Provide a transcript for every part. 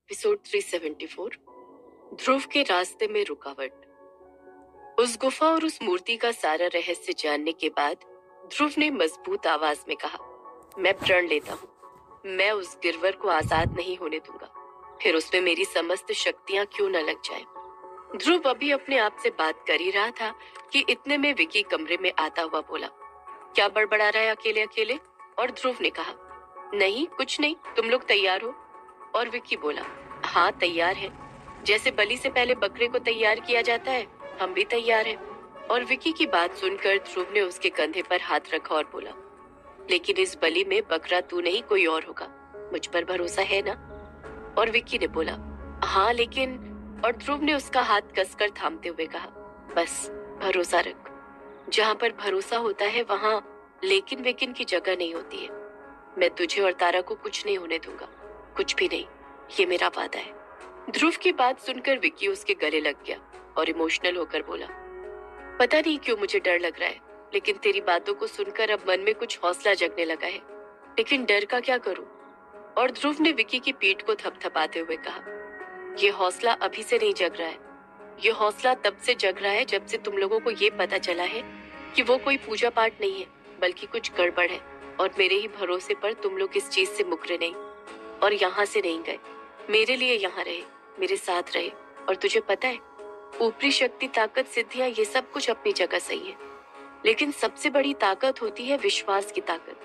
Episode 374 ध्रुव के रास्ते में रुकावट। उस गुफा और उस मूर्ति का सारा रहस्य जानने के बाद ध्रुव ने मजबूत आवाज में कहा, मैं प्रण लेता हूँ, मैं उस गिरवर को आजाद नहीं होने दूंगा, फिर उसमें मेरी समस्त शक्तियां क्यों न लग जाए। ध्रुव अभी अपने आप से बात कर ही रहा था कि इतने में विकी कमरे में आता हुआ बोला, क्या बड़बड़ा रहा है अकेले अकेले? और ध्रुव ने कहा, नहीं कुछ नहीं, तुम लोग तैयार हो? और विक्की बोला, हाँ तैयार है, जैसे बलि से पहले बकरे को तैयार किया जाता है, हम भी तैयार हैं। और विक्की की बात सुनकर ध्रुव ने उसके कंधे पर हाथ रखा और बोला, लेकिन इस बलि में बकरा तू नहीं कोई और होगा, मुझ पर भरोसा है ना? और विक्की ने बोला, हाँ लेकिन। और ध्रुव ने उसका हाथ कसकर थामते हुए कहा, बस भरोसा रख, जहाँ पर भरोसा होता है वहाँ लेकिन वेकिन की जगह नहीं होती है। मैं तुझे और तारा को कुछ नहीं होने दूंगा, कुछ भी नहीं, ये मेरा वादा है। ध्रुव की बात सुनकर विक्की उसके गले लग गया और इमोशनल होकर बोला, पता नहीं क्यों मुझे डर लग रहा है, लेकिन तेरी बातों को सुनकर अब मन में कुछ हौसला जगने लगा है, लेकिन डर का क्या करूं? और ध्रुव ने विक्की की पीठ को थपथपाते हुए कहा, ये हौसला अभी से नहीं जग रहा है, ये हौसला तब से जग रहा है जब से तुम लोगों को ये पता चला है कि वो कोई पूजा पाठ नहीं है, बल्कि कुछ गड़बड़ है। और मेरे ही भरोसे पर तुम लोग इस चीज से मुकरे नहीं और यहाँ से नहीं गए, मेरे लिए यहाँ रहे, मेरे साथ रहे। और तुझे पता है, ऊपरी शक्ति, ताकत, सिद्धियां, ये सब कुछ अपनी जगह सही है, लेकिन सबसे बड़ी ताकत होती है विश्वास की ताकत,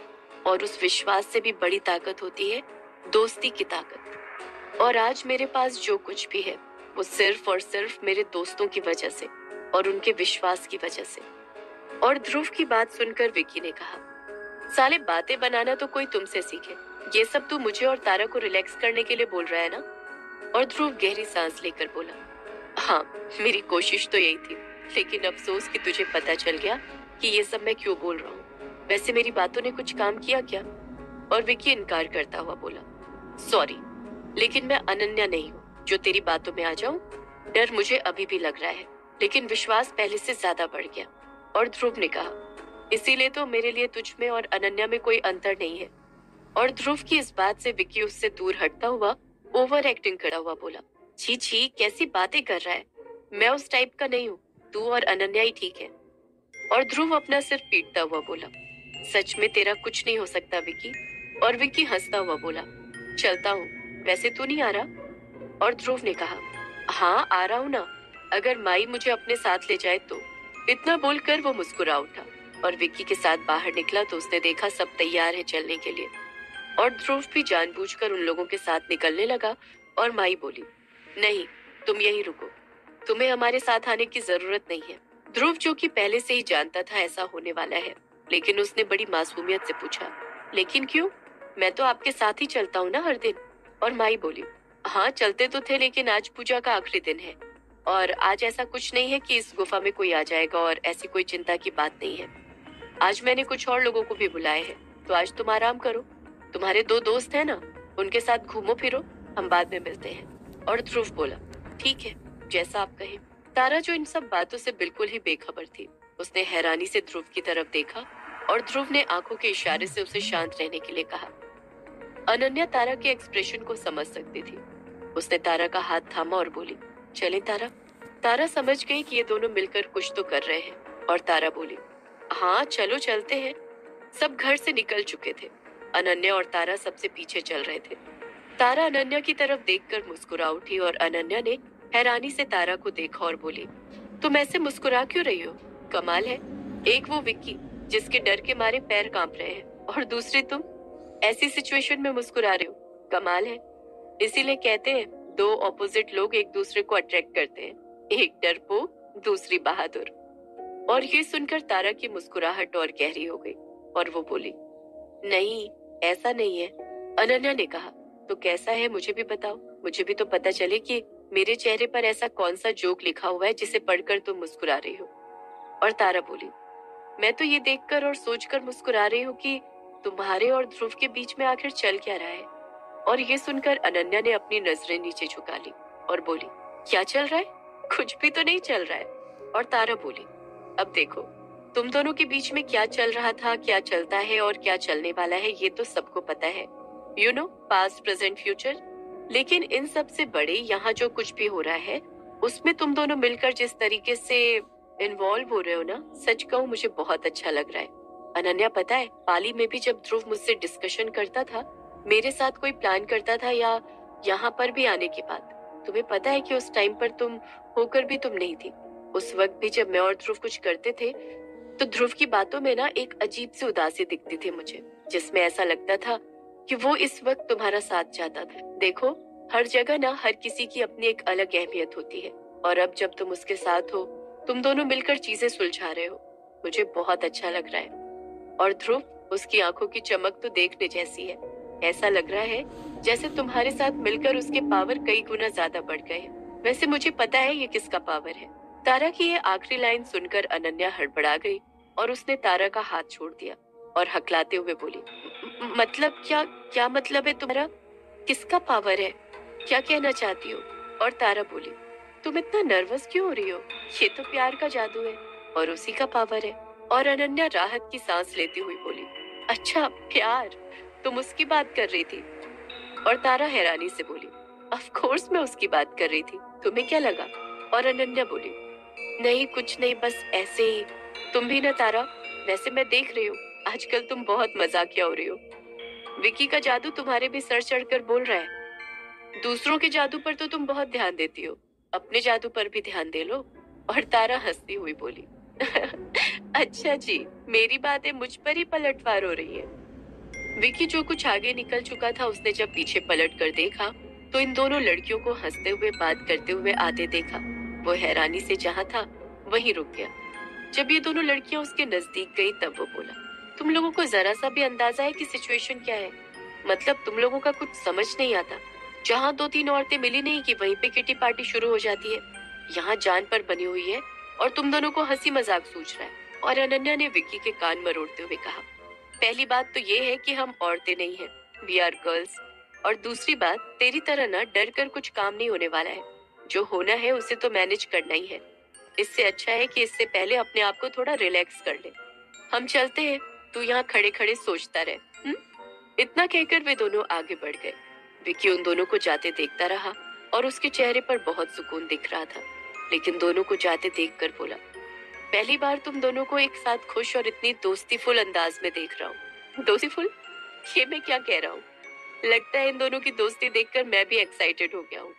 और उस विश्वास से भी बड़ी ताकत होती है दोस्ती की ताकत। और आज मेरे पास जो कुछ भी है वो सिर्फ और सिर्फ मेरे दोस्तों की वजह से और उनके विश्वास की वजह से। और ध्रुव की बात सुनकर विक्की ने कहा, साले बातें बनाना तो कोई तुमसे सीखे, ये सब तू मुझे और तारा को रिलैक्स करने के लिए बोल रहा है ना? और ध्रुव गहरी सांस लेकर बोला, हाँ मेरी कोशिश तो यही थी, लेकिन अफसोस कि तुझे पता चल गया कि ये सब मैं क्यों बोल रहा हूँ। वैसे मेरी बातों ने कुछ काम किया क्या? और विक्की इनकार करता हुआ बोला, सॉरी, लेकिन मैं अनन्या नहीं हूँ जो तेरी बातों में आ जाऊं। डर मुझे अभी भी लग रहा है, लेकिन विश्वास पहले से ज्यादा बढ़ गया। और ध्रुव ने कहा, इसीलिए तो मेरे लिए तुझ में और अनन्या में कोई अंतर नहीं है। और ध्रुव की इस बात से विक्की उससे दूर हटता हुआ ओवर एक्टिंग करता हुआ बोला, छी छी, कैसी बातें कर रहा है, मैं उस टाइप का नहीं हूँ, तू और अनन्या ही ठीक है। और ध्रुव अपना सिर पीटता हुआ बोला, सच में तेरा कुछ नहीं हो सकता विक्की। और विक्की हंसता हुआ बोला, चलता हूँ, वैसे तू नहीं आ रहा? और ध्रुव ने कहा, हाँ आ रहा हूँ ना, अगर माई मुझे अपने साथ ले जाए तो। इतना बोलकर वो मुस्कुरा उठा और विक्की के साथ बाहर निकला तो उसने देखा सब तैयार है चलने के लिए। और ध्रुव भी जानबूझकर उन लोगों के साथ निकलने लगा। और माई बोली, नहीं तुम यहीं रुको, तुम्हें हमारे साथ आने की जरूरत नहीं है। ध्रुव जो कि पहले से ही जानता था ऐसा होने वाला है, लेकिन उसने बड़ी मासूमियत से पूछा, लेकिन क्यों? मैं तो आपके साथ ही चलता हूँ ना हर दिन। और माई बोली, हाँ चलते तो थे, लेकिन आज पूजा का आखिरी दिन है और आज ऐसा कुछ नहीं है कि इस गुफा में कोई आ जाएगा, और ऐसी कोई चिंता की बात नहीं है। आज मैंने कुछ और लोगों को भी बुलाए हैं, तो आज तुम आराम करो, तुम्हारे दो दोस्त हैं ना, उनके साथ घूमो फिरो, हम बाद में मिलते हैं। और ध्रुव बोला, ठीक है, जैसा आप कहें। तारा जो इन सब बातों से बिल्कुल ही बेखबर थी, उसने हैरानी से ध्रुव की तरफ देखा और ध्रुव ने आंखों के इशारे से उसे शांत रहने के लिए कहा। अनन्या तारा के एक्सप्रेशन को समझ सकती थी, उसने तारा का हाथ थामा और बोली, चले तारा। तारा समझ गई कि ये दोनों मिलकर कुछ तो कर रहे हैं और तारा बोली, हाँ चलो चलते हैं। सब घर से निकल चुके थे, अनन्या और तारा सबसे पीछे चल रहे थे। तारा अनन्या की तरफ देखकर मुस्कुरा उठी और अनन्या ने हैरानी से तारा को देखा और बोली, तुम ऐसे मुस्कुरा क्यों रही हो? कमाल है, एक वो विक्की जिसके डर के मारे पैर कांप रहे हैं, और दूसरी तुम ऐसी सिचुएशन में मुस्कुरा रहे हो, कमाल है। इसीलिए कहते हैं दो ऑपोजिट लोग एक दूसरे को अट्रैक्ट करते हैं, एक डरपोक, दूसरी बहादुर। और ये सुनकर तारा की मुस्कुराहट और गहरी हो गई और वो बोली, नहीं ऐसा नहीं है। अनन्या ने कहा, तो कैसा है मुझे भी बताओ, मुझे भी तो पता चले कि मेरे चेहरे पर ऐसा कौन सा जोक लिखा हुआ है जिसे पढ़कर तुम मुस्कुरा रही हो। और तारा बोली, मैं तो ये देखकर और सोचकर मुस्कुरा रही हूँ कि तुम्हारे और ध्रुव के बीच में आखिर चल क्या रहा है। और ये सुनकर अनन्या ने अपनी नजरें नीचे झुका ली और बोली, क्या चल रहा है? कुछ भी तो नहीं चल रहा है। और तारा बोली, अब देखो, तुम दोनों के बीच में क्या चल रहा था, क्या चलता है और क्या चलने वाला है, ये तो सबको पता है, you know, past present future. लेकिन इन सब से बड़े यहाँ जो कुछ भी हो रहा है उसमें तुम दोनों मिलकर जिस तरीके से इन्वॉल्व हो रहे हो ना, सच कहूँ मुझे बहुत अच्छा लग रहा है। अनन्या, पता है पाली में भी जब ध्रुव मुझसे डिस्कशन करता था, मेरे साथ कोई प्लान करता था या यहाँ पर भी आने की बात, तुम्हें पता है कि उस टाइम पर तुम होकर भी तुम नहीं थी। उस वक्त भी जब मैं और ध्रुव कुछ करते थे तो ध्रुव की बातों में ना एक अजीब सी उदासी दिखती थी मुझे, जिसमें ऐसा लगता था कि वो इस वक्त तुम्हारा साथ चाहता था। देखो, हर जगह ना हर किसी की अपनी एक अलग अहमियत होती है, और अब जब तुम उसके साथ हो, तुम दोनों मिलकर चीजें सुलझा रहे हो, मुझे बहुत अच्छा लग रहा है। और ध्रुव, उसकी आंखों की चमक तो देखने जैसी है। ऐसा लग रहा है जैसे तुम्हारे साथ मिलकर उसके पावर कई गुना ज्यादा बढ़ गए हैं। वैसे मुझे पता है ये किसका पावर है। तारा की ये आखिरी लाइन सुनकर अनन्या हड़बड़ा गई और उसने तारा का हाथ छोड़ दिया और हकलाते हुए बोली, मतलब क्या? क्या मतलब है तुम्हारा? किसका पावर है? क्या कहना चाहती हो? और तारा बोली, तुम इतना नर्वस क्यों हो रही हो? ये तो प्यार का जादू है और उसी का पावर है। और अनन्या राहत की सांस लेती हुई बोली, अच्छा प्यार, तुम उसकी बात कर रही थी? और तारा हैरानी से बोली, ऑफ कोर्स मैं उसकी बात कर रही थी, तुम्हें क्या लगा? और अनन्या बोली, नहीं कुछ नहीं, बस ऐसे ही। तुम भी ना तारा, वैसे मैं देख रही हूँ आजकल तुम बहुत मजाकिया हो रही हो। विकी का जादू तुम्हारे भी सर चढ़कर बोल रहा है। दूसरों के जादू पर तो तुम बहुत ध्यान देती हो, अपने जादू पर भी ध्यान दे लो। और तारा हंसती हुई बोली, अच्छा जी, मेरी बातें मुझ पर ही पलटवार हो रही है। विकी जो कुछ आगे निकल चुका था, उसने जब पीछे पलट कर देखा तो इन दोनों लड़कियों को हंसते हुए बात करते हुए आते देखा। वो हैरानी से जहाँ था वहीं रुक गया। जब ये दोनों लड़कियां उसके नजदीक गई तब वो बोला, तुम लोगों को जरा सा भी अंदाजा है कि सिचुएशन क्या है? मतलब तुम लोगों का कुछ समझ नहीं आता। जहाँ दो तीन औरतें मिली नहीं कि वहीं पे किटी पार्टी शुरू हो जाती है। यहाँ जान पर बनी हुई है और तुम दोनों को हंसी मजाक सूझ रहा है। और अनन्या ने विक्की के कान मरोड़ते हुए कहा, पहली बात तो ये है कि हम औरतें नहीं हैं, वी आर गर्ल्स। और दूसरी बात, तेरी तरह ना डर कर कुछ काम नहीं होने वाला है। जो होना है उसे तो मैनेज करना ही है। इससे अच्छा है कि इससे पहले अपने आप को थोड़ा रिलैक्स कर ले। हम चलते हैं, तू यहाँ खड़े खड़े सोचता रहे। इतना कहकर वे दोनों आगे बढ़ गए। विक्की उन दोनों को जाते देखता रहा और उसके चेहरे पर बहुत सुकून दिख रहा था, लेकिन दोनों को जाते देखकर बोला, पहली बार तुम दोनों को एक साथ खुश और इतनी दोस्तीफुल अंदाज में देख रहा हूँ। दोस्तीफुल? ये मैं क्या कह रहा हूँ? लगता है इन दोनों की दोस्ती देखकर मैं भी एक्साइटेड हो गया हूँ।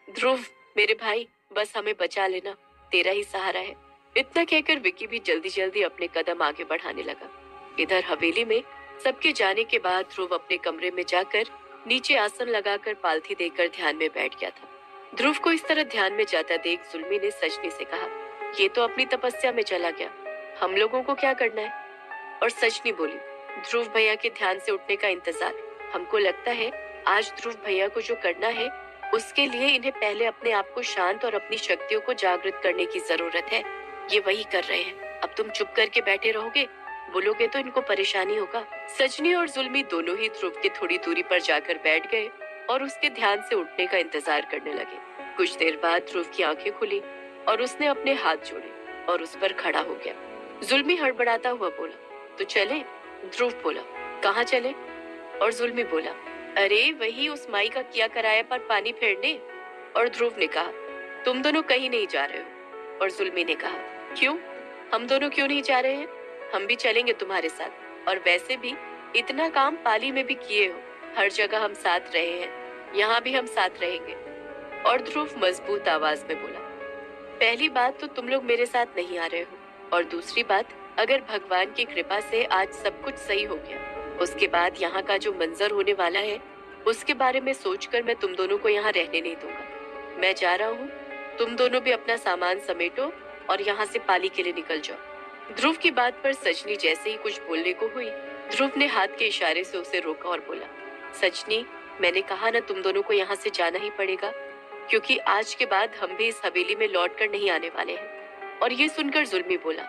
ध्रुव, मेरे भाई, बस हमें बचा लेना, तेरा ही सहारा है। इतना कहकर विक्की भी जल्दी जल्दी अपने कदम आगे बढ़ाने लगा। इधर हवेली में सबके जाने के बाद ध्रुव अपने कमरे में जाकर नीचे आसन लगाकर पालथी देकर ध्यान में बैठ गया था। ध्रुव को इस तरह ध्यान में जाता देख जुल्मी ने सजनी से कहा, ये तो अपनी तपस्या में चला गया, हम लोगों को क्या करना है? और सजनी बोली, ध्रुव भैया के ध्यान से उठने का इंतजार। हमको लगता है आज ध्रुव भैया को जो करना है उसके लिए इन्हें पहले अपने आप को शांत और अपनी शक्तियों को जागृत करने की जरूरत है। ये वही कर रहे हैं। अब तुम चुप करके बैठे रहोगे, बोलोगे तो इनको परेशानी होगा। सजनी और जुल्मी दोनों ही ध्रुव के थोड़ी दूरी पर जाकर बैठ गए और उसके ध्यान से उठने का इंतजार करने लगे। कुछ देर बाद ध्रुव की आंखें खुली और उसने अपने हाथ जोड़े और उस पर खड़ा हो गया। जुल्मी हड़बड़ाता हुआ बोला, तो चले? ध्रुव बोला, कहाँ चले? और जुल्मी बोला, अरे वही उस माई का किया कराया पर पानी फेरने। और ध्रुव ने कहा, तुम दोनों कहीं नहीं जा रहे हो। और जुल्मी ने कहा, क्यों? हम दोनों क्यों नहीं जा रहे हैं? हम भी चलेंगे तुम्हारे साथ। और वैसे भी इतना काम पाली में भी किए हो, हर जगह हम साथ रहे हैं, यहाँ भी हम साथ रहेंगे। और ध्रुव मजबूत आवाज में बोला, पहली बात तो तुम लोग मेरे साथ नहीं आ रहे हो, और दूसरी बात, अगर भगवान की कृपा से आज सब कुछ सही हो गया, उसके बाद यहाँ का जो मंजर होने वाला है उसके बारे में सोचकर मैं तुम दोनों को यहाँ रहने नहीं दूंगा। मैं जा रहा हूँ, तुम दोनों भी अपना सामान समेटो और यहाँ से पाली के लिए निकल जाओ। ध्रुव की बात पर सजनी जैसे ही कुछ बोलने को हुई, ध्रुव ने हाथ के इशारे से उसे रोका और बोला, सजनी, मैंने कहा ना तुम दोनों को यहाँ से जाना ही पड़ेगा, क्योंकि आज के बाद हम भी इस हवेली में लौट कर नहीं आने वाले हैं। और ये सुनकर जुल्मी बोला,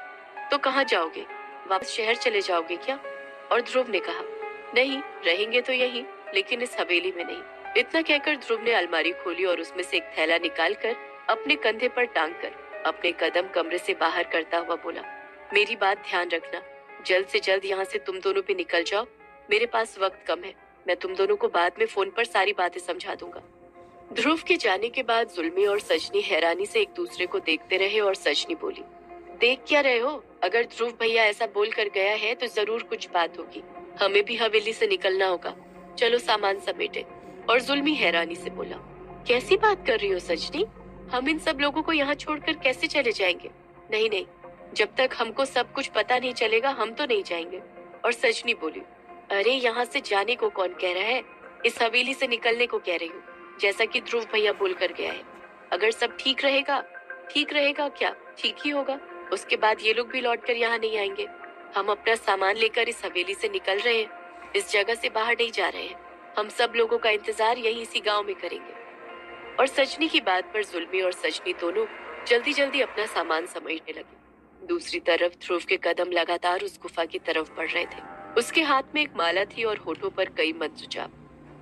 तो कहाँ जाओगे? वापस शहर चले जाओगे क्या? और ध्रुव ने कहा, नहीं, रहेंगे तो यहीं, लेकिन इस हवेली में नहीं। इतना कहकर ध्रुव ने अलमारी खोली और उसमें से एक थैला निकालकर अपने कंधे पर टांग कर अपने कदम कमरे से बाहर करता हुआ बोला, मेरी बात ध्यान रखना, जल्द से जल्द यहाँ से तुम दोनों भी निकल जाओ। मेरे पास वक्त कम है, मैं तुम दोनों को बाद में फोन पर सारी बातें समझा दूंगा। ध्रुव के जाने के बाद जुल्मी और सजनी हैरानी से एक दूसरे को देखते रहे और सजनी बोली, देख क्या रहे हो? अगर ध्रुव भैया ऐसा बोल कर गया है तो जरूर कुछ बात होगी। हमें भी हवेली से निकलना होगा। चलो सामान समेटे। और जुल्मी हैरानी से बोला, कैसी बात कर रही हो सजनी? हम इन सब लोगों को यहाँ छोड़कर कैसे चले जाएंगे? नहीं नहीं, जब तक हमको सब कुछ पता नहीं चलेगा हम तो नहीं जाएंगे। और सजनी बोली, अरे यहाँ से जाने को कौन कह रहा है? इस हवेली से निकलने को कह रही हूँ, जैसा कि ध्रुव भैया बोल कर गया है। अगर सब ठीक रहेगा क्या? ठीक ही होगा। उसके बाद ये लोग भी लौट कर यहाँ नहीं आएंगे। हम अपना सामान लेकर इस हवेली से निकल रहे हैं, इस जगह से बाहर नहीं जा रहे हैं। हम सब लोगों का इंतजार यहीं इसी गांव में करेंगे। और सजनी की बात पर जुल्मी और सजनी दोनों जल्दी जल्दी अपना सामान समेटने लगे। दूसरी तरफ ध्रुव के कदम लगातार उस गुफा की तरफ बढ़ रहे थे। उसके हाथ में एक माला थी और होठों पर कई मंत्र जाप।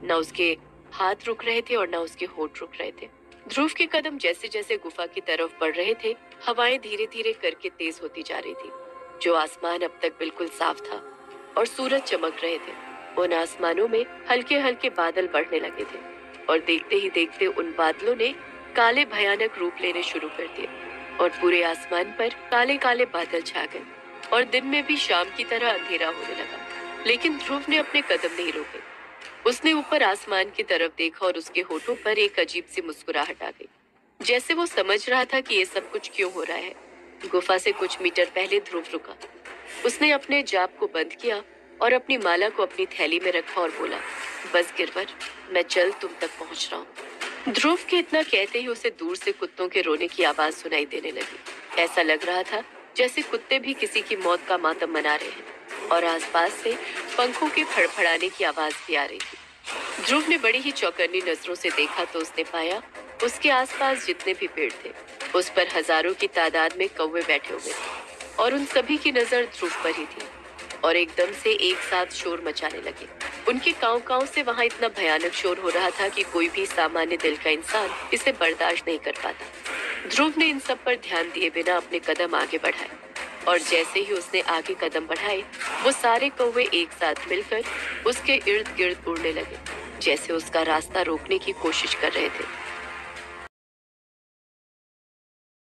न उसके हाथ रुक रहे थे और न उसके होठ रुक रहे थे। ध्रुव के कदम जैसे जैसे गुफा की तरफ बढ़ रहे थे, हवाएं धीरे धीरे करके तेज होती जा रही थी। जो आसमान अब तक बिल्कुल साफ था और सूरज चमक रहे थे, उन आसमानों में हल्के हल्के बादल बढ़ने लगे थे। और देखते ही देखते उन बादलों ने काले भयानक रूप लेने शुरू कर दिए और पूरे आसमान पर काले काले बादल छा गए और दिन में भी शाम की तरह अंधेरा होने लगा। लेकिन ध्रुव ने अपने कदम नहीं रोके। उसने ऊपर आसमान की तरफ देखा और उसके होठों पर एक अजीब सी मुस्कुराहट आ गई, जैसे वो समझ रहा था कि ये सब कुछ क्यों हो रहा है। गुफा से कुछ मीटर पहले ध्रुव रुका। उसने अपने जाप को बंद किया और अपनी माला को अपनी थैली में रखा और बोला, बस गिरवर, मैं जल्द तुम तक पहुंच रहा हूँ। ध्रुव के इतना कहते ही उसे दूर से कुत्तों के रोने की आवाज सुनाई देने लगी। ऐसा लग रहा था जैसे कुत्ते भी किसी की मौत का मातम मना रहे हैं और आसपास से पंखों के फड़फड़ाने की आवाज भी आ रही थी। ध्रुव ने बड़ी ही चौकन्नी नजरों से देखा तो उसने पाया उसके आसपास जितने भी पेड़ थे, उस पर हजारों की तादाद में कौवे बैठे हुए थे और उन सभी की नजर ध्रुव पर ही थी। और एकदम से एक साथ शोर मचाने लगे। उनके कांव कांव से वहां इतना भयानक शोर हो रहा था कि कोई भी सामान्य दिल का इंसान इसे बर्दाश्त नहीं कर पाता। ध्रुव ने इन सब पर ध्यान दिए बिना अपने कदम आगे बढ़ाए और जैसे ही उसने आगे कदम बढ़ाए, वो सारे कौवे एक साथ मिलकर उसके इर्द गिर्द उड़ने लगे, जैसे उसका रास्ता रोकने की कोशिश कर रहे थे।